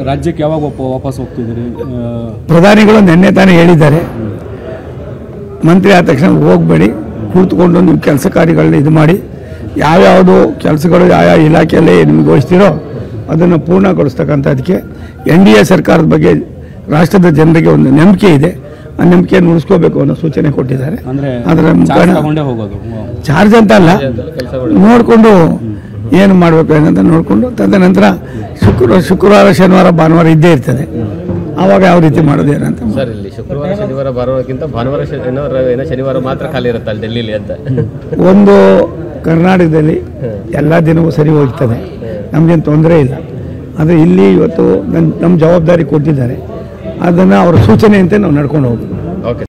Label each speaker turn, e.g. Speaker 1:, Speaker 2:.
Speaker 1: ರಾಜ್ಯಕ್ಕೆ ಯಾವಾಗ ವಾಪಸ್ ಹೋಗ್ತಿದ್ದೀರಿ?
Speaker 2: ಪ್ರಧಾನಿಗಳು ನಿನ್ನೆ ತಾನೇ ಹೇಳಿದ್ದಾರೆ, ಮಂತ್ರಿ ಆದ ತಕ್ಷಣ ಹೋಗಬೇಡಿ, ಕೂತ್ಕೊಂಡು ನೀವು ಕೆಲಸ ಕಾರ್ಯಗಳನ್ನ ಇದು ಮಾಡಿ, ಯಾವ್ಯಾವುದು ಕೆಲಸಗಳು ಯಾವ ಇಲಾಖೆಯಲ್ಲೇ ನಿಮ್ಗೆ ಘೋಷಿಸ್ತೀರೋ ಅದನ್ನು ಪೂರ್ಣಗೊಳಿಸ್ತಕ್ಕಂಥದ್ದಕ್ಕೆ NDA ಸರ್ಕಾರದ ಬಗ್ಗೆ ರಾಷ್ಟ್ರದ ಜನರಿಗೆ ಒಂದು ನಂಬಿಕೆ ಇದೆ, ಆ ನಂಬಿಕೆಯನ್ನು ಉಳಿಸ್ಕೋಬೇಕು ಅನ್ನೋ ಸೂಚನೆ ಕೊಟ್ಟಿದ್ದಾರೆ. ಅದರ ಚಾರ್ಜ್ ಅಂತ ಅಲ್ಲ, ನೋಡಿಕೊಂಡು ಏನು ಮಾಡಬೇಕು ಏನಂತ ನೋಡಿಕೊಂಡು ತದನಂತರ ಶುಕ್ರವಾರ ಶನಿವಾರ ಭಾನುವಾರ ಇದ್ದೇ ಇರ್ತದೆ, ಆವಾಗ ಯಾವ ರೀತಿ ಮಾಡೋದು ಏನಂತ.
Speaker 3: ಸರ್, ಇಲ್ಲಿ ಶುಕ್ರವಾರ ಶನಿವಾರ ಭಾನುವಾರಕ್ಕಿಂತ ಭಾನುವಾರ ಶನಿವಾರ ಮಾತ್ರ ಖಾಲಿ ಇರುತ್ತೆ ಅಲ್ಲಿ ಡೆಲ್ಲಿಲಿ ಅಂತ.
Speaker 2: ಒಂದು ಕರ್ನಾಟಕದಲ್ಲಿ ಎಲ್ಲ ದಿನವೂ ಸರಿ ಹೋಗ್ತದೆ, ನಮಗೇನು ತೊಂದರೆ ಇಲ್ಲ. ಆದರೆ ಇಲ್ಲಿ ಇವತ್ತು ನಮ್ಮ ಜವಾಬ್ದಾರಿ ಕೊಟ್ಟಿದ್ದಾರೆ, ಅದನ್ನು ಅವರ ಸೂಚನೆಯಂತೆ ನಾವು ನಡ್ಕೊಂಡು ಹೋಗ್ಬೋದು.
Speaker 3: ಓಕೆ.